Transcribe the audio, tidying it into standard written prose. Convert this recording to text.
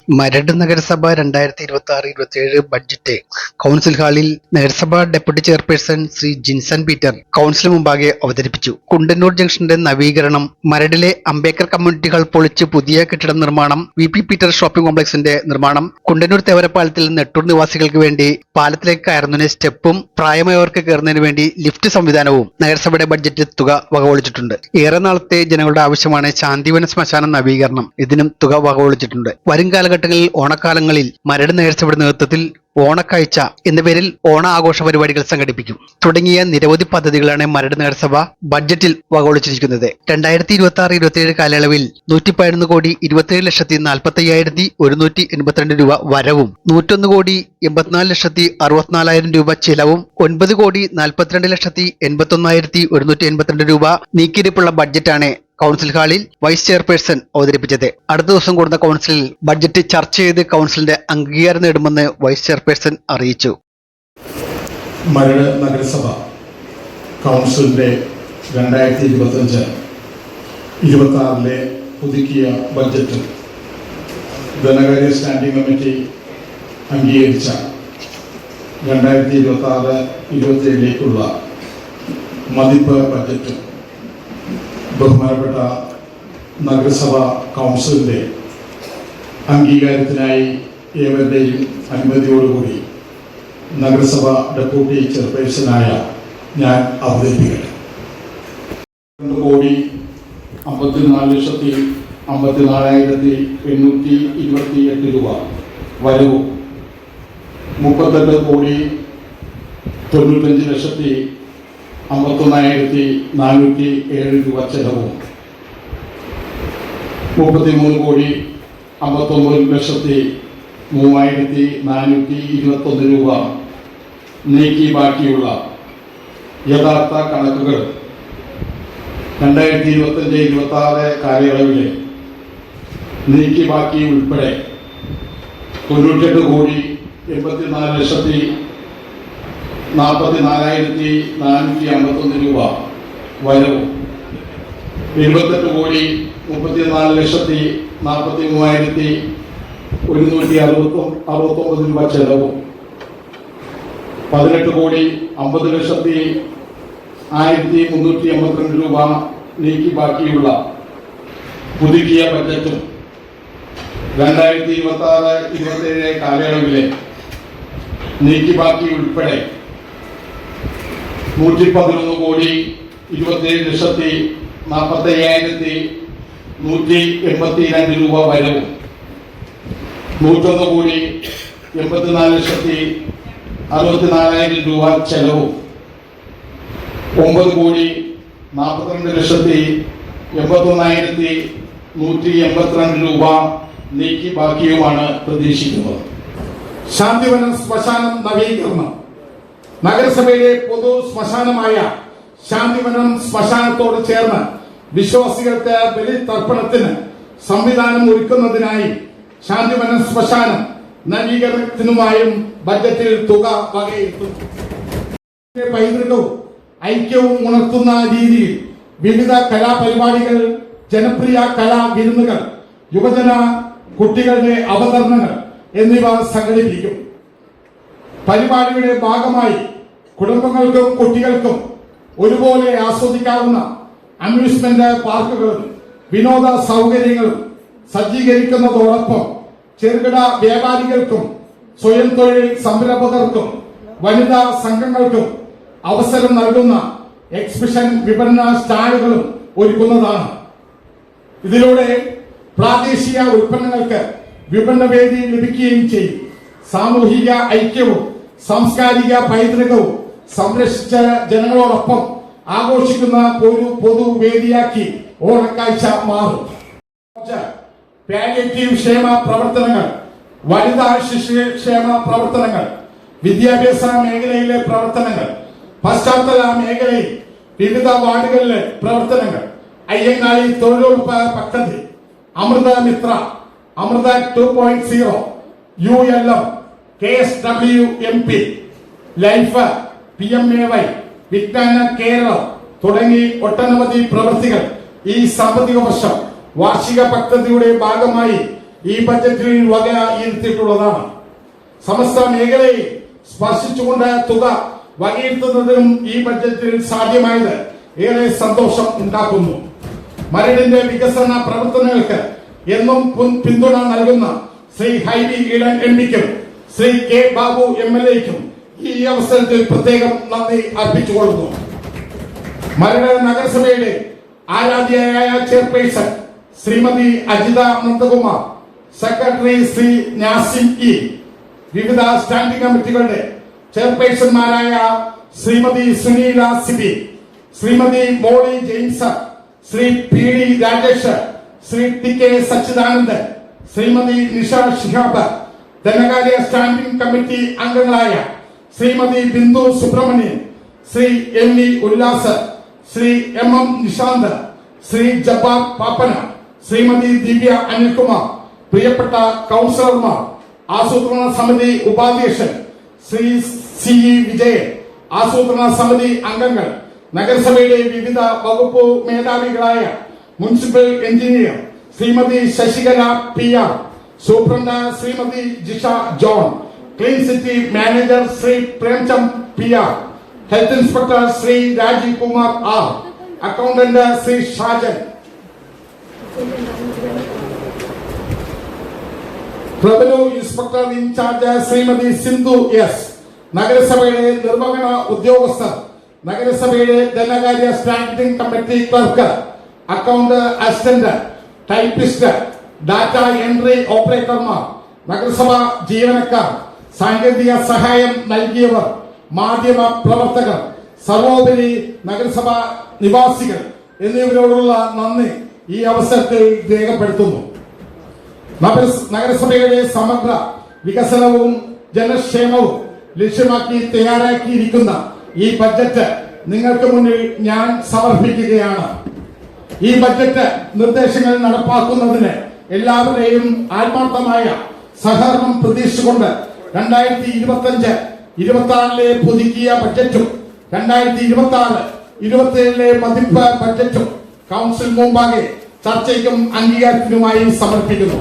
മരട് നഗരസഭ 2026-27 budget council ഹാളിൽ നഗരസഭാ deputy chairperson Shri Jinson Peter council മുമ്പാകെ അവതരിപ്പിച്ചു. കുണ്ടന്നൂർ ജംഗ്ഷന്റെ നവീകരണം, മരടിലെ അംബേദ്കർ കമ്മ്യൂണിറ്റി ഹാൾ പൊളിച്ച് പുതിയ കെട്ടിടം നിർമ്മാണം, വി.പി. പീറ്റർ ഷോപ്പിംഗ് കോംപ്ലക്സിന്റെ നിർമ്മാണം, കുണ്ടന്നൂർ തേവരപ്പാലത്തിൽ നെട്ടൂർ നിവാസികൾക്ക് വേണ്ടി പാലത്തിലേക്ക് കയറുന്നതിന് സ്റ്റെപ്പും പ്രായമായവർക്ക് കയറുന്നതിന് വേണ്ടി ലിഫ്റ്റ് സംവിധാനവും നഗരസഭയുടെ ബഡ്ജറ്റിൽ തുക വകകൊള്ളിച്ചിട്ടുണ്ട്. ഏറെ നാളത്തെ ജനങ്ങളുടെ ആവശ്യമാണ് ശാന്തിവന ശ്മശാന നവീകരണം. ഇതിനും തുക വകകൊള്ളിച്ചിട്ടുണ്ട്. വരും കാലഘട്ടങ്ങളിൽ ഓണക്കാലങ്ങളിൽ മരട് നഗരസഭയുടെ നേതൃത്വത്തിൽ ഓണക്കാഴ്ച എന്ന പേരിൽ ഓണ ആഘോഷ പരിപാടികൾ സംഘടിപ്പിക്കും. തുടങ്ങിയ നിരവധി പദ്ധതികളാണ് മരട് നഗരസഭ ബഡ്ജറ്റിൽ വകകൊള്ളിച്ചിരിക്കുന്നത്. 2026-27 കാലയളവിൽ 117,27,45,182 രൂപ വരവും 101,84,64,000 രൂപ ചിലവും 9,42,81,182 രൂപ നീക്കിയിരിപ്പുള്ള ബഡ്ജറ്റാണ് കൗൺസിൽ ഹാളിൽ വൈസ് ചെയർപേഴ്സൺ അവതരിപ്പിച്ചത്. അടുത്ത ദിവസം കൂടുന്ന കൗൺസിലിൽ ബഡ്ജറ്റ് ചർച്ച ചെയ്ത് കൗൺസിലിന്റെ അംഗീകാരം നേടുമെന്ന് വൈസ് ചെയർപേഴ്സൺ അറിയിച്ചു. മരട് നഗരസഭ കൗൺസിലിന്റെ 2025-26 പുതുക്കിയ ബഡ്ജറ്റ് ധനകാര്യ സ്റ്റാൻഡിംഗ് കമ്മിറ്റി അംഗീകരിച്ച 2026-27 മതിപ്പ് ബഡ്ജറ്റ് ബഹുമാനപ്പെട്ട നഗരസഭാ കൗൺസിലിന്റെ അംഗീകാരത്തിനായി ഏവരുടെയും അനുമതിയോടുകൂടി നഗരസഭ ഡെപ്യൂട്ടി ചെയർപേഴ്സണായ ഞാൻ അവതരിപ്പിക്കട്ടെ. 2,54,54,828 രൂപ വരവും 38,95,51,407 രൂപ ചെലവും 33,59,321 രൂപ നീക്കി ബാക്കിയുള്ള യഥാർത്ഥ കണക്കുകൾ 2025-26 കാലയളവിലെ നീക്കി ബാക്കി ഉൾപ്പെടെ 98,44,451 രൂപ വരവും 28,34,33,169 രൂപ ചെലവും 18,50,1,382 രൂപ നീക്കി ബാക്കിയുള്ള പുതുക്കിയ ബഡ്ജറ്റും 2026-27 കാലയളവിലെ നീക്കി ബാക്കി ഉൾപ്പെടെ 111,47,182 രൂപ വരവും 101,84,64,000 രൂപ ചെലവും 9,42,81,182 രൂപ നീക്കി ബാക്കിയുമാണ് പ്രതീക്ഷിക്കുന്നത്. ശാന്തിവനം ശ്മശാനം നവീകരണം. നഗരസഭയിലെ പൊതു ശ്മശാനമായ ശാന്തിവനം ശ്മശാനത്തോട് ചേർന്ന് വിശ്വാസികൾക്ക് ബലിതർപ്പണത്തിന് സംവിധാനം ഒരുക്കുന്നതിനായി ശാന്തിവനം ശ്മശാനം നവീകരണത്തിനുമായും ബഡ്ജറ്റിൽ തുക വകയിരുത്തുന്നു. പൈതൃകവും ഐക്യവും ഉണർത്തുന്ന രീതിയിൽ വിവിധ കലാപരിപാടികൾ, ജനപ്രിയ കലാ വിരുന്നുകൾ, യുവജന കുട്ടികളുടെ അവതരണങ്ങൾ എന്നിവ സംഘടിപ്പിക്കും. പരിപാടിയുടെ ഭാഗമായി കുടുംബങ്ങൾക്കും കുട്ടികൾക്കും ഒരുപോലെ ആസ്വദിക്കാവുന്ന അമ്യൂസ്മെന്റ് പാർക്കുകളും വിനോദ സൗകര്യങ്ങളും സജ്ജീകരിക്കുന്നതോടൊപ്പം ചെറുകിട വ്യാപാരികൾക്കും സ്വയം തൊഴിൽ സംരംഭകർക്കും വനിതാ സംഘങ്ങൾക്കും അവസരം നൽകുന്ന എക്സിബിഷൻ വിപണന സ്റ്റാളുകളും ഒരുക്കുന്നതാണ്. ഇതിലൂടെ പ്രാദേശിക ഉൽപ്പന്നങ്ങൾക്ക് വിപണനവേദി ലഭിക്കുകയും ചെയ്യും. സാമൂഹിക ഐക്യവും സാംസ്കാരിക പൈതൃകവും സംരക്ഷിച്ച ജനങ്ങളോടൊപ്പം ആഘോഷിക്കുന്ന ഒരു പൊതുവേദിയാക്കി ഓണക്കാഴ്ച മാറും. പാലിയേറ്റീവ് ക്ഷേമ പ്രവർത്തനങ്ങൾ, വനിതാ ശിശുക്ഷേമ പ്രവർത്തനങ്ങൾ, വിദ്യാഭ്യാസ മേഖലയിലെ പ്രവർത്തനങ്ങൾ, പശ്ചാത്തല മേഖലയിൽ വിവിധ വാർഡുകളിലെ പ്രവർത്തനങ്ങൾ, അയ്യങ്ങാളി തൊഴിലുറപ്പ് പദ്ധതി, Amrita Mitra, Amrita 2.0, ULM, KSWMP, life, PMAY, Vijnana Keralam തുടങ്ങി ഒട്ടനവധി പ്രവൃത്തികൾ ഈ സാമ്പത്തിക വർഷം വാർഷിക പദ്ധതിയുടെ ഭാഗമായി ഈ ബജറ്റിൽ വകയിരുത്തിയിട്ടുള്ളതാണ്. സമസ്ത മേഖലയെ സ്പർശിച്ചുകൊണ്ട് തുക വകയിരുത്തുന്നതിനും ഈ ബജറ്റിൽ സാധ്യമായത് ഏറെ സന്തോഷം ഉണ്ടാക്കുന്നു. മരടിന്റെ വികസന പ്രവർത്തനങ്ങൾക്ക് എന്നും പിന്തുണ നൽകുന്ന ശ്രീ ഹൈബി ഈഡൻ എംപിക്കും ശ്രീ കെ ബാബു MLAയ്ക്കും ഈ അവസരത്തിൽ പ്രത്യേകം നന്ദി അർപ്പിച്ചുകൊള്ളുന്നു. മരട് നഗരസഭയുടെ ആരാധ്യയായ chairperson Shrimati Ajitha Nandakumar, secretary Shri Nasim E, വിവിധ സ്റ്റാൻഡിംഗ് കമ്മിറ്റികളുടെ ചെയർപേഴ്സൺമാരായ Shrimati Suneela Sibi, Shrimati Molly James, Shri PD Rajesh, Shri TK Sachidanandan, Shrimati Nisha Shihab, ധനകാര്യ സ്റ്റാൻഡിംഗ് കമ്മിറ്റി അംഗങ്ങളായ ശ്രീമതി ബിന്ദു സുബ്രഹ്മണ്യൻ, ശ്രീ ME ഉല്ലാസ്, ശ്രീ MM നിശാന്ത്, ശ്രീ ജബ്ബാർ പാപ്പന, ശ്രീമതി ദിവ്യ അനിൽകുമാർ, പ്രിയപ്പെട്ട കൗൺസിലർമാർ, ആസൂത്രണ സമിതി ഉപാധ്യക്ഷൻ ശ്രീ CE വിജയൻ, ആസൂത്രണ സമിതി അംഗങ്ങൾ, നഗരസഭയിലെ വിവിധ വകുപ്പ് മേധാവികളായ municipal engineer Shrimati Sasikala PR, superintendent Shrimati Jisha John, clean city manager Shri Premchand PR, health inspector Shri Rajeev Kumar R, accountant Shri Shajan, revenue inspector in-charge Shrimati Sindhu S, നഗരസഭയുടെ നിർവഹണ ഉദ്യോഗസ്ഥർ, നഗരസഭയുടെ ധനകാര്യ standing committee clerk, account assistant, typist, data entry ഓപ്പറേറ്റർമാർ, നഗരസഭ ജീവനക്കാർ, സാങ്കേതിക സഹായം നൽകിയവർ, മാധ്യമ പ്രവർത്തകർ, സർവോപരി നഗരസഭ നിവാസികൾ എന്നിവരോടുള്ള നന്ദി ഈ അവസരത്തിൽ രേഖപ്പെടുത്തുന്നു. നഗരസഭയുടെ സമഗ്ര വികസനവും ജനക്ഷേമവും ലക്ഷ്യമാക്കി തയ്യാറാക്കിയിരിക്കുന്ന ഈ ബജറ്റ് നിങ്ങൾക്ക് മുന്നിൽ ഞാൻ സമർപ്പിക്കുകയാണ്. ഈ ബജറ്റ് നിർദ്ദേശങ്ങൾ നടപ്പാക്കുന്നതിന് എല്ലാവരെയും ആത്മാർത്ഥമായ സഹകരണം പ്രതീക്ഷിച്ചുകൊണ്ട് 2025-26 പുതുക്കിയ ബജറ്റും 2026-27 മതിപ്പ് ബജറ്റും കൗൺസിൽ മുമ്പാകെ ചർച്ചയ്ക്കും അംഗീകാരത്തിനുമായി സമർപ്പിക്കുന്നു.